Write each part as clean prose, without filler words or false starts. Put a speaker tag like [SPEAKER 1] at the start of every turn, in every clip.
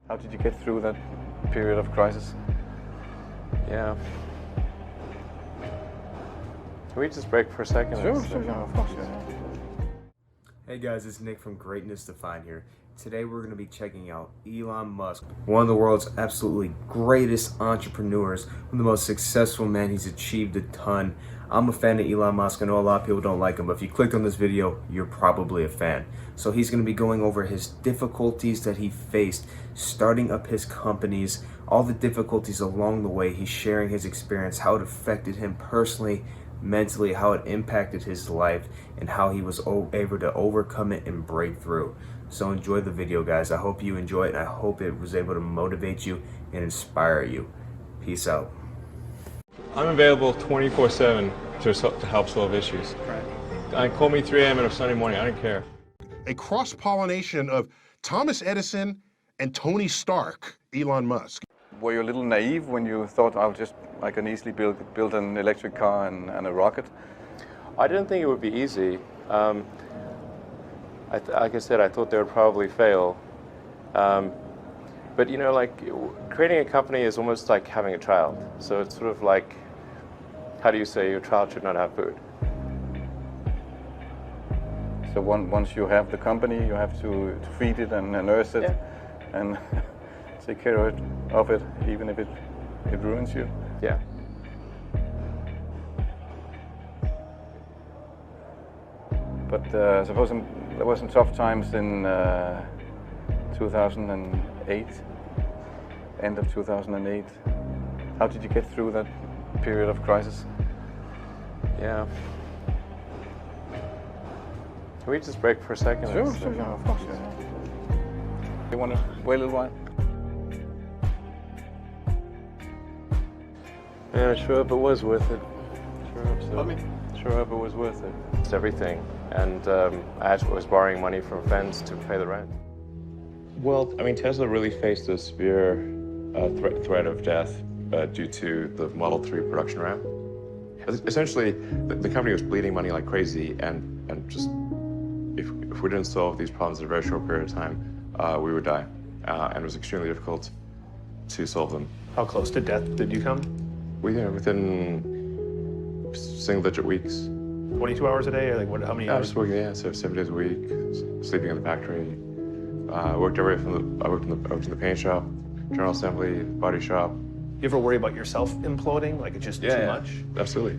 [SPEAKER 1] How did you get through that period of crisis?
[SPEAKER 2] Yeah. Can we just break for a second?
[SPEAKER 1] Sure, of course. Yeah.
[SPEAKER 3] Hey guys, it's Nick from Greatness Defined here. Today we're going to be checking out Elon Musk, one of the world's absolutely greatest entrepreneurs, one of the most successful men. He's achieved a ton. I'm a fan of Elon Musk. I know a lot of people don't like him, but if you clicked on this video, you're probably a fan. So he's going to be going over his difficulties that he faced starting up his companies, all the difficulties along the way. He's sharing his experience, how it affected him personally, mentally, how it impacted his life, and how he was able to overcome it and break through. So enjoy the video, guys. I hope you enjoy it, and I hope it was able to motivate you and inspire you. Peace out.
[SPEAKER 2] I'm available 24/7 to help solve issues. Right. Call me 3 a.m. on a Sunday morning. I don't care.
[SPEAKER 4] A cross-pollination of Thomas Edison and Tony Stark, Elon Musk.
[SPEAKER 1] Were you a little naive when you thought I can easily build an electric car and a rocket?
[SPEAKER 2] I didn't think it would be easy. Like I said, I thought they would probably fail. But you know, like creating a company is almost like having a child. So it's sort of like, how do you say your child should not have food?
[SPEAKER 1] So once you have the company, you have to feed it and nurse it, and take care of it, even if it ruins you.
[SPEAKER 2] Yeah.
[SPEAKER 1] But suppose there were some tough times in 2008, end of 2008. How did you get through that period of crisis?
[SPEAKER 2] Yeah. Can we just break for a second?
[SPEAKER 1] Sure, of course. Yeah. You want to wait a little while?
[SPEAKER 2] Yeah, sure hope it was worth it. Sure hope so. Sure hope it was worth it. It's everything. And I was borrowing money from friends to pay the rent. Well, I mean, Tesla really faced a severe threat of death due to the Model 3 production ramp. Essentially, the company was bleeding money like crazy, and just if we didn't solve these problems in a very short period of time, we would die. And it was extremely difficult to solve them.
[SPEAKER 5] How close to death did you come?
[SPEAKER 2] Within single-digit weeks.
[SPEAKER 5] 22 hours a day, or like what? How many hours?
[SPEAKER 2] I was working, so 7 days a week, sleeping in the factory. I worked everywhere I worked in the paint shop, general assembly, body shop.
[SPEAKER 5] You ever worry about yourself imploding? Like it's just too much?
[SPEAKER 2] Absolutely.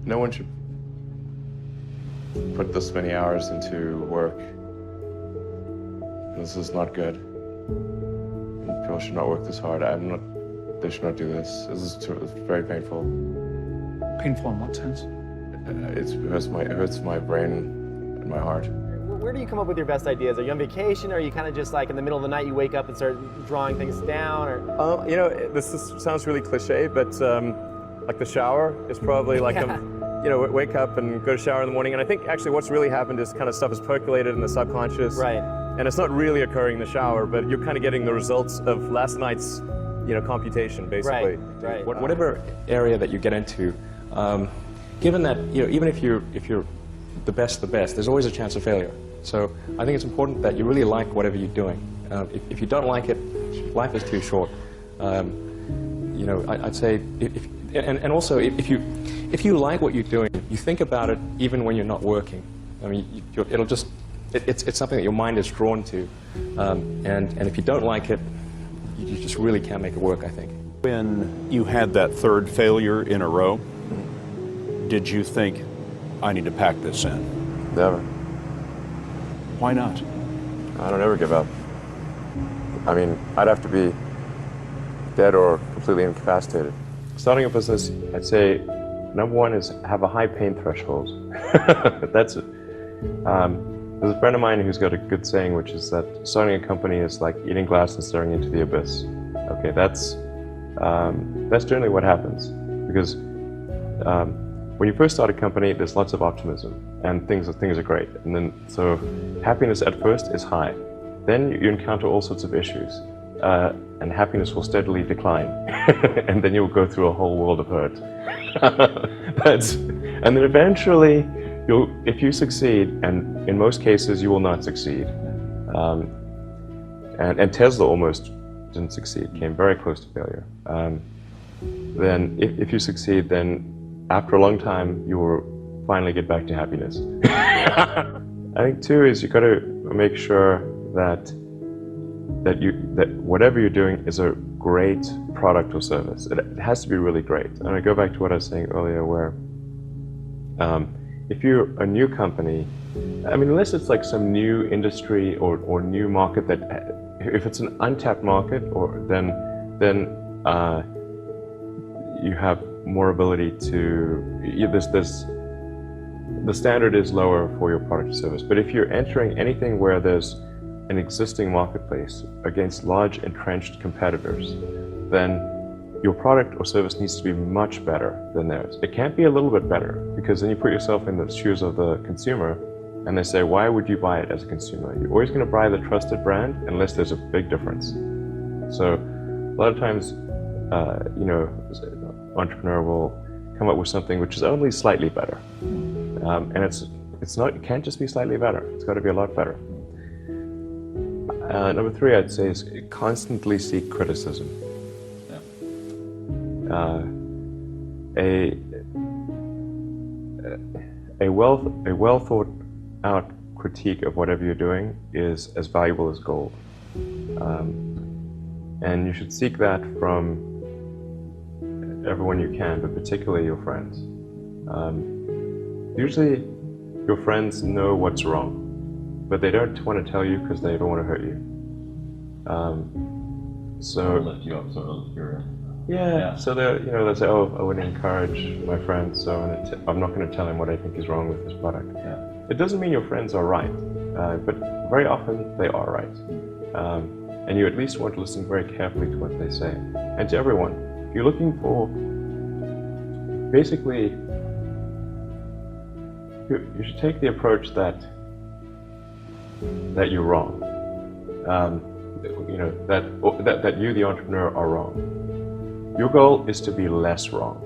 [SPEAKER 2] No one should put this many hours into work. This is not good. People should not work this hard. They should not do this. It's very painful.
[SPEAKER 6] Painful in what sense?
[SPEAKER 2] It hurts my brain and my heart.
[SPEAKER 7] Where do you come up with your best ideas? Are you on vacation, or are you kind of just like in the middle of the night you wake up and start drawing things down? Or
[SPEAKER 2] you know, sounds really cliche, but like the shower is probably like wake up and go to shower in the morning. And I think actually what's really happened is kind of stuff is percolated in the subconscious.
[SPEAKER 7] Right.
[SPEAKER 2] And it's not really occurring in the shower, but you're kind of getting the results of last night's, computation, basically.
[SPEAKER 7] Right.
[SPEAKER 2] Whatever area that you get into, given that, even if you're the best, there's always a chance of failure. So I think it's important that you really like whatever you're doing. If you don't like it, life is too short. I'd say, also if you like what you're doing, you think about it even when you're not working. I mean, it's something that your mind is drawn to, and if you don't like it, you just really can't make it work, I think.
[SPEAKER 8] When you had that third failure in a row, did you think, I need to pack this in?
[SPEAKER 2] Never.
[SPEAKER 8] Why not?
[SPEAKER 2] I don't ever give up. I mean, I'd have to be dead or completely incapacitated. Starting a business, I'd say, number one is have a high pain threshold. That's it. There's a friend of mine who's got a good saying, which is that starting a company is like eating glass and staring into the abyss. Okay, that's generally what happens, because when you first start a company, there's lots of optimism and things are great, and then so happiness at first is high. Then you encounter all sorts of issues, and happiness will steadily decline, and then you'll go through a whole world of hurt. And then eventually, if you succeed, and in most cases you will not succeed, and Tesla almost didn't succeed, came very close to failure. Then if you succeed, then after a long time, you will finally get back to happiness. I think too is you got to make sure that whatever you're doing is a great product or service. It has to be really great. And I go back to what I was saying earlier, where if you're a new company, I mean, unless it's like some new industry or new market that, if it's an untapped market, or then you have more ability to, the standard is lower for your product or service. But if you're entering anything where there's an existing marketplace against large entrenched competitors, then your product or service needs to be much better than theirs. It can't be a little bit better, because then you put yourself in the shoes of the consumer and they say, why would you buy it as a consumer? You're always going to buy the trusted brand unless there's a big difference. So a lot of times, entrepreneur will come up with something which is only slightly better. And it can't just be slightly better. It's got to be a lot better. Number 3, I'd say, is constantly seek criticism. A well thought out critique of whatever you're doing is as valuable as gold. And you should seek that from everyone you can, but particularly your friends. Usually your friends know what's wrong, but they don't want to tell you because they don't want to hurt you. So
[SPEAKER 9] lift you up, sort of your.
[SPEAKER 2] Yeah. So they say, oh, I wouldn't encourage my friend, so I'm not going to tell him what I think is wrong with this product.
[SPEAKER 9] Yeah.
[SPEAKER 2] It doesn't mean your friends are right, but very often they are right. And you at least want to listen very carefully to what they say. And to everyone, if you're looking for, basically, you should take the approach that you're wrong. That you, the entrepreneur, are wrong. Your goal is to be less wrong.